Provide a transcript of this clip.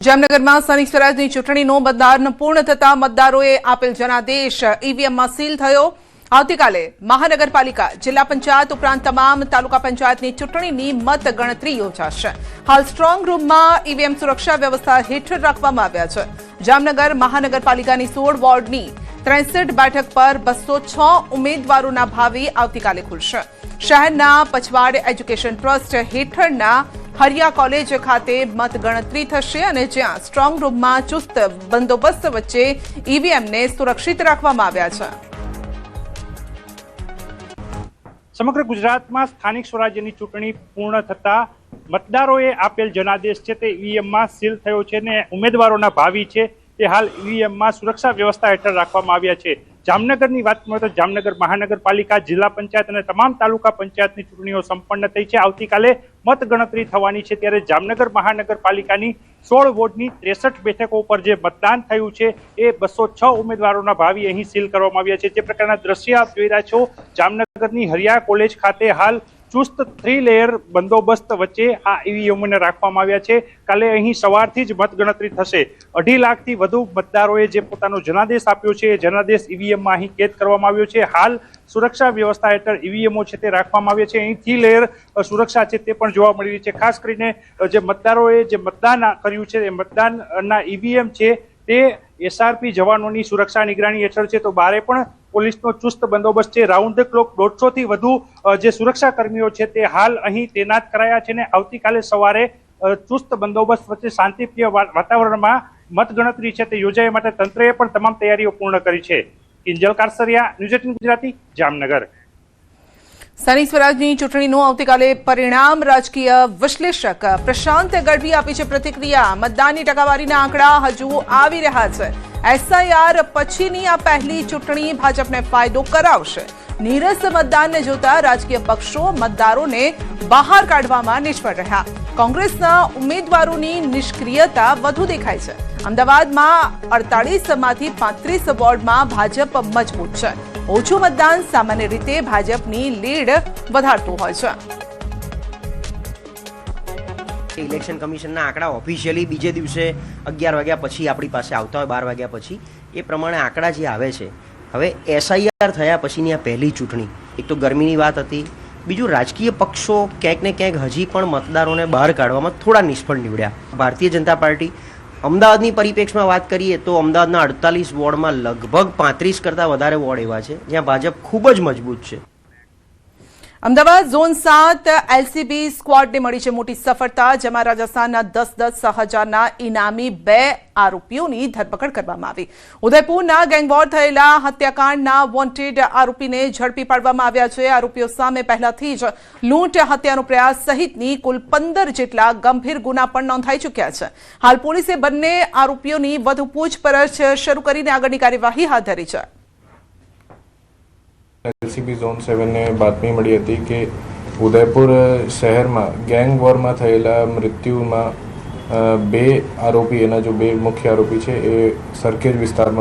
જામનગરમાં સ્થાનિક સ્વરાજની ચૂંટણીનો મતદાન પૂર્ણ થતા મતદારોએ આપેલ જનાદેશ ઈવીએમમાં સીલ થયો। આવતીકાલે મહાનગરપાલિકા, જિલ્લા પંચાયત ઉપરાંત તમામ તાલુકા પંચાયતની ચૂંટણીની મતગણતરી યોજાશે। હાલ સ્ટ્રોંગ રૂમમાં ઈવીએમ સુરક્ષા વ્યવસ્થા હેઠળ રાખવામાં આવ્યા છે। જામનગર મહાનગરપાલિકાની 16 વોર્ડની 63 બેઠક પર 206 ઉમેદવારોના ભાવિ આવતીકાલે ખુલશે। શહેરના પછવાડ એજ્યુકેશન ટ્રસ્ટ હેઠળના હરિયા કોલેજ ખાતે મતગણતરી થશે અને જ્યાં સ્ટ્રોંગ રૂમમાં ચુસ્ત બંદોબસ્ત વચ્ચે ઈવીએમને સુરક્ષિત રાખવામાં આવ્યા છે। સમગ્ર ગુજરાતમાં સ્થાનિક સ્વરાજ્યની ચૂંટણી પૂર્ણ થતા મતદારોએ આપેલ જનાદેશ છે તે ઈવીએમમાં સીલ થયો છે અને ઉમેદવારોના ભાવિ છે તે હાલ ઈવીએમમાં સુરક્ષા વ્યવસ્થા હેઠળ રાખવામાં આવ્યા છે। જામનગરની વાત કરીએ તો જામનગર મહાનગરપાલિકા, જિલ્લા પંચાયત અને તમામ તાલુકા પંચાયતની ચૂંટણીઓ સંપન્ન થઈ છે। આવતીકાલે મતગણતરી થવાની છે ત્યારે જામનગર મહાનગરપાલિકાની 16 વોર્ડની 63 બેઠકો ઉપર જે મતદાન થયું છે એ 206 ઉમેદવારોના ભાવિ અહીં સીલ કરવામાં આવ્યા છે। જે પ્રકારના દ્રશ્ય આપ જોઈ રહ્યા છો, જામનગરની હરિયા કોલેજ ખાતે હાલ ચુસ્ત 3 લેયર બંદોબસ્ત વચ્ચે આ ઈવીએમને રાખવામાં આવ્યા છે। કાલે અહીં સવારથી જ મતગણતરી થશે। 2.5 લાખથી વધુ મતદારોએ જે પોતાનો જનાદેશ આપ્યો છે એ જનાદેશ ઈવીએમમાં અહીં કેદ કરવામાં આવ્યો છે। હાલ સુરક્ષા વ્યવસ્થા હેઠળ ઈવીએમઓ છે તે રાખવામાં આવ્યા છે। અહીં 3 લેયર સુરક્ષા છે તે પણ જોવા મળી રહી છે। ખાસ કરીને જે મતદારોએ જે મતદાન કર્યું છે એ મતદાનના ઈવીએમ છે તે એસઆરપી જવાનોની સુરક્ષા નિગરાની હેઠળ છે, તો બારે પણ પોલીસનો ચુસ્ત બંદોબસ્ત છે। રાઉન્ડ ધ ક્લોક 150 થી વધુ જે સુરક્ષા કર્મીઓ છે તે હાલ અહીં તૈનાત કરાયા છે અને આવતીકાલે સવારે ચુસ્ત બંદોબસ્ત વચ્ચે શાંતિપ્રિય વાતાવરણમાં મતગણતરી છે તે યોજાય માટે તંત્રએ પણ તમામ તૈયારીઓ પૂર્ણ કરી છે। કિંજલ કારસરિયા, ન્યૂઝ 18 ગુજરાતી, જામનગર। સ્થાનિક સ્વરાજની ચૂંટણીનું આવતીકાલે પરિણામ રાજકીય વિશ્લેષક પ્રશાંત ગઢવી આપી છે પ્રતિક્રિયા। મતદાનની ટકાવારીના આંકડા હજુ આવી રહ્યા છે। એસઆઈઆર પછીની આ પહેલી ચૂંટણી ભાજપને ફાયદો કરાવશે। નીરસ મતદાનને જોતા રાજકીય પક્ષો મતદારોને બહાર કાઢવામાં નિષ્ફળ રહ્યા। કોંગ્રેસના ઉમેદવારોની નિષ્ક્રિયતા વધુ દેખાય છે। અમદાવાદમાં 48 માંથી 35 વોર્ડમાં ભાજપ મજબૂત છે। ઓછું મતદાન સામાન્ય રીતે ભાજપની લીડ વધારતું હોય છે। ઇલેક્શન કમિશનના આંકડા ઓફિશિયલી બીજે દિવસે 11 વાગ્યા પછી આપણી પાસે આવતા હોય, 12 વાગ્યા પછી એ પ્રમાણે આંકડા જે આવે છે। હવે એસઆઈઆર થયા પછીની આ પહેલી ચૂંટણી, એક તો ગરમીની વાત હતી, બીજું રાજકીય પક્ષો ક્યાંક ને ક્યાંક હજી પણ મતદારોને બહાર કાઢવામાં થોડા નિષ્ફળ નીવડ્યા। ભારતીય જનતા પાર્ટી અમદાવાદની પરિપ્રેક્ષમાં વાત કરીએ તો અમદાવાદના 48 વોર્ડમાં લગભગ 35 કરતાં વધારે વોર્ડ એવા છે જ્યાં ભાજપ ખૂબ જ મજબૂત છે। અમદાવાદ ઝોન 7 એલસીબી સ્ક્વોડને મળી છે મોટી સફળતા, જેમાં રાજસ્થાનના 10,000ના ઇનામી 2 આરોપીઓની ધરપકડ કરવામાં આવી। ઉદયપુરના ગેંગવોર થયેલા હત્યાકાંડના વોન્ટેડ આરોપીને ઝડપી પાડવામાં આવ્યા છે। આરોપીઓ સામે પહેલાથી જ લૂંટ, હત્યાનો પ્રયાસ સહિતની કુલ 15 જેટલા ગંભીર ગુના પણ નોંધાઈ ચૂક્યા છે। હાલ પોલીસે બંને આરોપીઓની વધુ પૂછપરછ શરૂ કરીને આગળની કાર્યવાહી હાથ ધરી છે। એલસીબી ઝોન 7 ને બાતમી મળી હતી કે ઉદયપુર શહેરમાં ગેંગ વોરમાં થયેલા મૃત્યુમાં 2 આરોપી, એના જો 2 મુખ્ય આરોપી છે એ સરખેજ વિસ્તારમાં